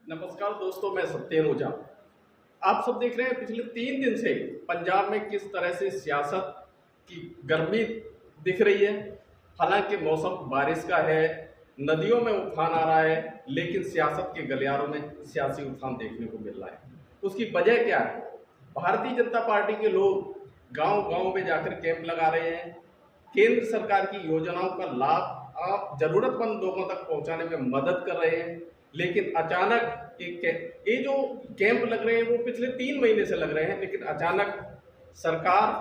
नमस्कार दोस्तों, मैं सत्येन ओझा। आप सब देख रहे हैं पिछले 3 दिन से पंजाब में किस तरह से सियासत की गर्मी दिख रही है। हालांकि मौसम बारिश का है, नदियों में उफान आ रहा है, लेकिन सियासत के गलियारों में सियासी उफान देखने को मिल रहा है। उसकी वजह क्या है? भारतीय जनता पार्टी के लोग गांव-गांव में जाकर कैंप लगा रहे हैं। केंद्र सरकार की योजनाओं का लाभ आप जरूरतमंद लोगों तक पहुंचाने में मदद कर रहे हैं, लेकिन अचानक ये जो कैंप लग रहे हैं वो पिछले 3 महीने से लग रहे हैं, लेकिन अचानक सरकार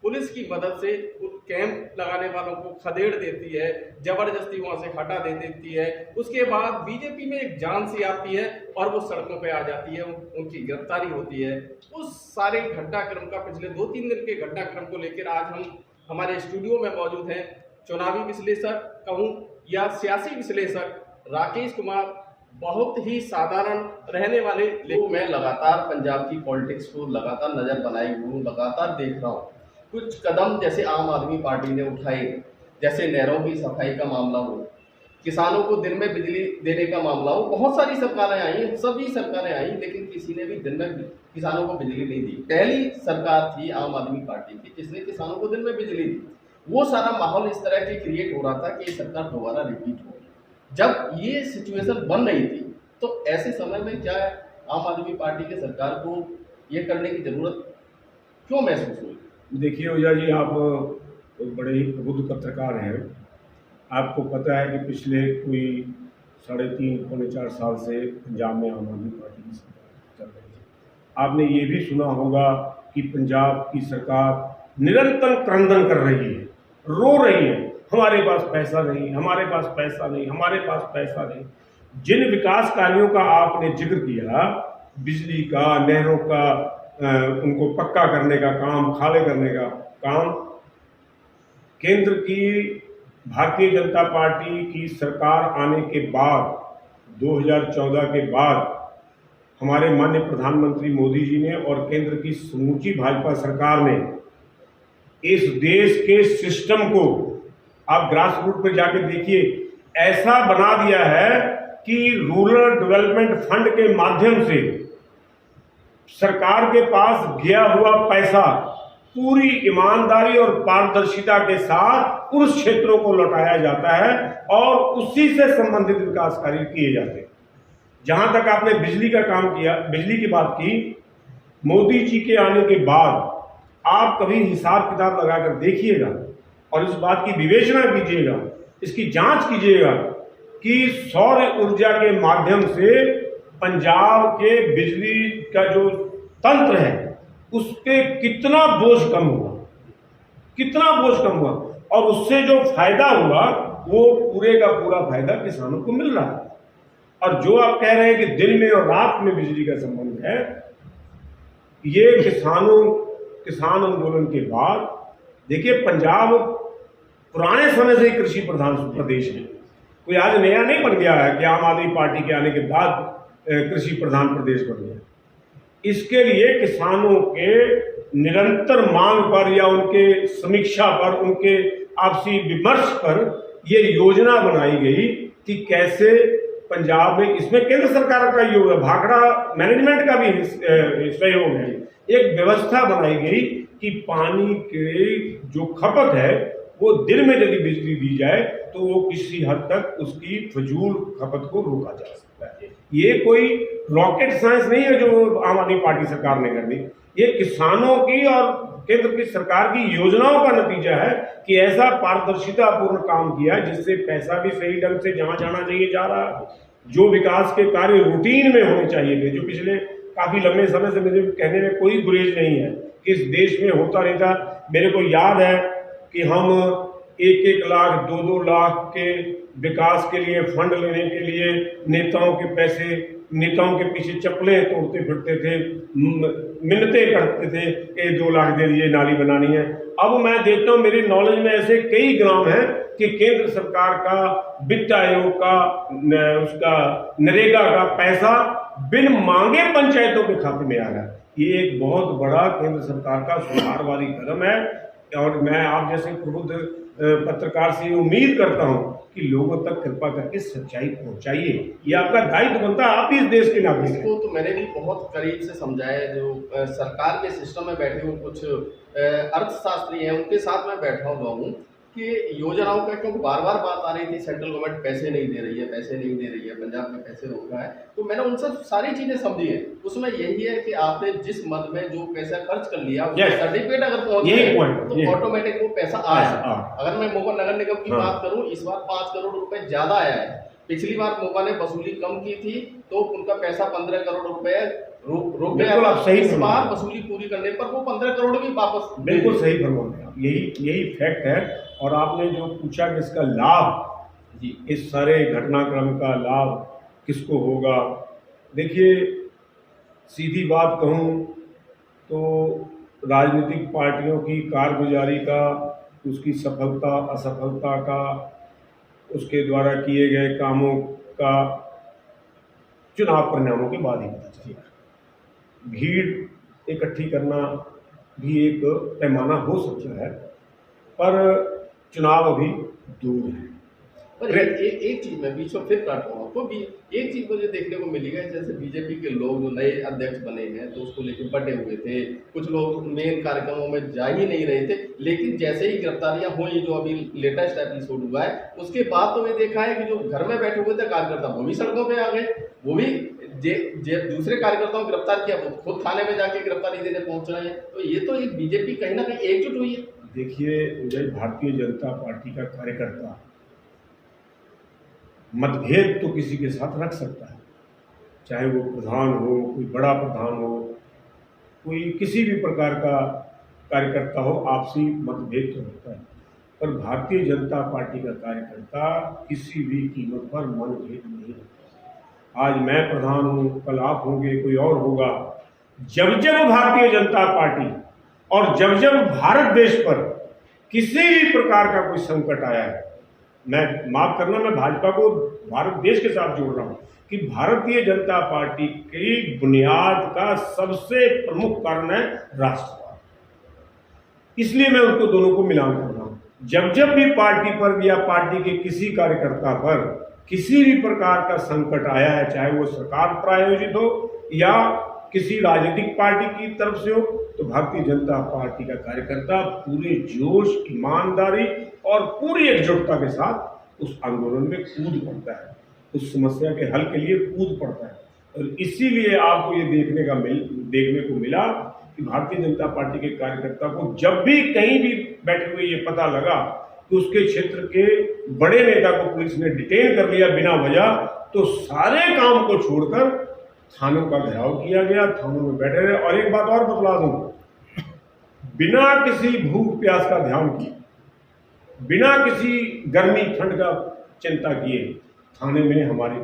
पुलिस की मदद से उन कैंप लगाने वालों को खदेड़ देती है, जबरदस्ती वहां से हटा दे देती है। उसके बाद बीजेपी में एक जान सी आती है और वो सड़कों पे आ जाती है, उनकी गिरफ्तारी होती है। उस सारे घटनाक्रम का पिछले 2-3 दिन के घटनाक्रम को लेकर आज हम हमारे स्टूडियो में मौजूद हैं चुनावी विश्लेषक कहूँ या सियासी विश्लेषक राकेश कुमार, बहुत ही साधारण रहने वाले। लेकिन मैं लगातार पंजाब की पॉलिटिक्स को लगातार नज़र बनाए हुए हूँ, लगातार देख रहा हूँ। कुछ कदम जैसे आम आदमी पार्टी ने उठाए, जैसे नहरों की सफाई का मामला हो, किसानों को दिन में बिजली देने का मामला हो, बहुत सारी सरकारें आई, सभी सरकारें आई, लेकिन किसी ने भी दिन में किसानों को बिजली नहीं दी। पहली सरकार थी आम आदमी पार्टी की जिसने किसानों को दिन में बिजली दी। वो सारा माहौल इस तरह की क्रिएट हो रहा था कि ये सरकार दोबारा रिपीट हो। जब ये सिचुएशन बन रही थी तो ऐसे समय में क्या आम आदमी पार्टी के सरकार को ये करने की जरूरत क्यों महसूस हुई? देखिए ओझा जी, आप बड़े ही प्रबुद्ध पत्रकार हैं। आपको पता है कि पिछले कोई 3.5-4 साल से पंजाब में आम आदमी पार्टी की सरकार चल रही है। आपने ये भी सुना होगा कि पंजाब की सरकार निरंतर क्रंदन कर रही है, रो रही है, हमारे पास पैसा नहीं, हमारे पास पैसा नहीं, हमारे पास पैसा नहीं। जिन विकास कार्यों का आपने जिक्र किया, बिजली का, नहरों का, उनको पक्का करने का काम, खाले करने का काम, केंद्र की भारतीय जनता पार्टी की सरकार आने के बाद 2014 के बाद हमारे माननीय प्रधानमंत्री मोदी जी ने और केंद्र की समूची भाजपा सरकार ने इस देश के सिस्टम को, आप ग्रास रूट पर जाके देखिए, ऐसा बना दिया है कि रूरल डेवलपमेंट फंड के माध्यम से सरकार के पास गया हुआ पैसा पूरी ईमानदारी और पारदर्शिता के साथ उन क्षेत्रों को लौटाया जाता है और उसी से संबंधित विकास कार्य किए जाते हैं। जहां तक आपने बिजली का काम किया, बिजली की बात की, मोदी जी के आने के बाद आप कभी हिसाब किताब लगाकर देखिएगा और इस बात की विवेचना कीजिएगा, इसकी जांच कीजिएगा कि सौर ऊर्जा के माध्यम से पंजाब के बिजली का जो तंत्र है उस पे कितना बोझ कम हुआ, कितना बोझ कम हुआ, और उससे जो फायदा हुआ वो पूरे का पूरा फायदा किसानों को मिल रहा है। और जो आप कह रहे हैं कि दिन में और रात में बिजली का संबंध है, ये किसान आंदोलन के बाद देखिए, पंजाब पुराने समय से कृषि प्रधान प्रदेश है, कोई आज नया नहीं बन गया है कि आम आदमी पार्टी के आने के बाद कृषि प्रधान प्रदेश बन गया। इसके लिए किसानों के निरंतर मांग पर या उनके समीक्षा पर, उनके आपसी विमर्श पर ये योजना बनाई गई कि कैसे पंजाब में, इसमें केंद्र सरकार का योग है, भाखड़ा मैनेजमेंट का भी सहयोग है, एक व्यवस्था बनाई गई कि पानी के जो खपत है वो दिन में यदि बिजली दी जाए तो वो किसी हद तक उसकी फजूल खपत को रोका जा सकता है। ये कोई रॉकेट साइंस नहीं है जो आम आदमी पार्टी सरकार ने कर दी, ये किसानों की और केंद्र की सरकार की योजनाओं का नतीजा है कि ऐसा पारदर्शिता पूर्ण काम किया जिससे पैसा भी सही ढंग से जहां जाना चाहिए जा रहा है, जो विकास के कार्य रूटीन में होने चाहिए थे, जो पिछले काफी लंबे समय से मुझे कहने में कोई गुरेज नहीं है कि इस देश में होता नहीं था। मेरे को याद है कि हम 1-1 लाख 2-2 लाख के विकास के लिए फंड लेने के लिए नेताओं के पैसे, नेताओं के पीछे चप्पलें तोड़ते फिरते थे, मिन्नतें करते थे कि 2 लाख दे दीजिए, नाली बनानी है। अब मैं देखता हूँ मेरे नॉलेज में ऐसे कई ग्राम हैं कि केंद्र सरकार का, वित्त आयोग का, उसका नरेगा का पैसा बिन मांगे पंचायतों के खाते में आ रहा है। ये एक बहुत बड़ा केंद्र सरकार का सुधारवादी कदम है और मैं आप जैसे प्रबुद्ध पत्रकार से उम्मीद करता हूं कि लोगों तक कृपा करके सच्चाई पहुंचाइए। ये आपका दायित्व बनता है, आप ही इस देश के नागरिक हैं। इसको तो मैंने भी बहुत करीब से समझा है। जो सरकार के सिस्टम में बैठे हुए कुछ अर्थशास्त्री हैं, उनके साथ मैं बैठा हुआ हूँ कि योजनाओं का, क्योंकि बार बार बात आ रही थी सेंट्रल गवर्नमेंट पैसे नहीं दे रही है, पैसे नहीं दे रही है, पंजाब में पैसे रोका है, तो मैंने उनसे सारी चीज़ें समझी है। उसमें यही है कि आपने जिस मद में जो पैसा खर्च कर लिया, सर्टिफिकेट अगर पहुंच गए तो ऑटोमेटिक वो पैसा आया। अगर मैं मोगा नगर निगम की बात करूं, इस बार 5 करोड़ रुपए ज्यादा आया है। पिछली बार मोगा ने वसूली कम की थी तो उनका पैसा 15 करोड़ रुपए रुक गया। इस बार वसूली पूरी करने पर वो 15 करोड़ भी वापस। बिल्कुल सही फरमा रहे हैं, यही फैक्ट है। और आपने जो पूछा कि इसका लाभ जी, इस सारे घटनाक्रम का लाभ किसको होगा, देखिए सीधी बात कहूँ तो राजनीतिक पार्टियों की कारगुजारी का, उसकी सफलता असफलता का, उसके द्वारा किए गए कामों का चुनाव परिणामों के बाद ही पता चलेगा। भीड़ इकट्ठी करना भी एक पैमाना हो सकता है, पर चुनाव अभी दूर है। पर एक चीज मैं बीच में फिर काट रहा हूँ, तो भी एक चीज मुझे देखने को मिली है, जैसे बीजेपी के लोग जो नए अध्यक्ष बने हैं तो उसको लेकर बटे हुए थे, कुछ लोग मेन कार्यक्रमों में जा ही नहीं रहे थे, लेकिन जैसे ही गिरफ्तारियां हुई, जो अभी लेटेस्ट एपिसोड हुआ है, उसके बाद तो ये देखा है कि जो घर में बैठे हुए थे कार्यकर्ता वो भी सड़कों पर आ गए, वो भी दूसरे कार्यकर्ताओं को गिरफ्तार किया, वो खुद थाने में जाके गिरफ्तारी देने पहुंच रहे हैं। तो ये तो एक बीजेपी कहीं ना कहीं एकजुट हुई है। देखिए, भारतीय जनता पार्टी का कार्यकर्ता मतभेद तो किसी के साथ रख सकता है, चाहे वो प्रधान हो, कोई बड़ा प्रधान हो, कोई किसी भी प्रकार का कार्यकर्ता हो, आपसी मतभेद तो रखता है। पर भारतीय जनता पार्टी का कार्यकर्ता किसी भी कीमत पर मतभेद नहीं रखता। आज मैं प्रधान हूँ, कल आप होंगे, कोई और होगा। जब जब भारतीय जनता पार्टी और जब जब भारत देश पर किसी भी प्रकार का कोई संकट आया है, मैं माफ करना, मैं भाजपा को भारत देश के साथ जोड़ रहा हूं कि भारतीय जनता पार्टी की बुनियाद का सबसे प्रमुख कारण है राष्ट्रवाद। इसलिए मैं उनको दोनों को मिलान कर रहा हूं। जब जब भी पार्टी पर या पार्टी के किसी कार्यकर्ता पर किसी भी प्रकार का संकट आया है, चाहे वो सरकार प्रायोजित हो या किसी राजनीतिक पार्टी की तरफ से हो, तो भारतीय जनता पार्टी का कार्यकर्ता पूरे जोश, ईमानदारी और पूरी एकजुटता के साथ उस आंदोलन में कूद पड़ता है, उस समस्या के हल के लिए कूद पड़ता है। और इसीलिए आपको ये देखने को मिला कि भारतीय जनता पार्टी के कार्यकर्ता को जब भी कहीं भी बैठे हुए ये पता लगा कि उसके क्षेत्र के बड़े नेता को पुलिस ने डिटेन कर लिया बिना वजह, तो सारे काम को छोड़कर थानों का घेराव किया गया, थानों में बैठे रहे। और एक बात और बतला दूं, बिना किसी भूख प्यास का ध्यान किए, बिना किसी गर्मी ठंड का चिंता किए, थाने में हमारे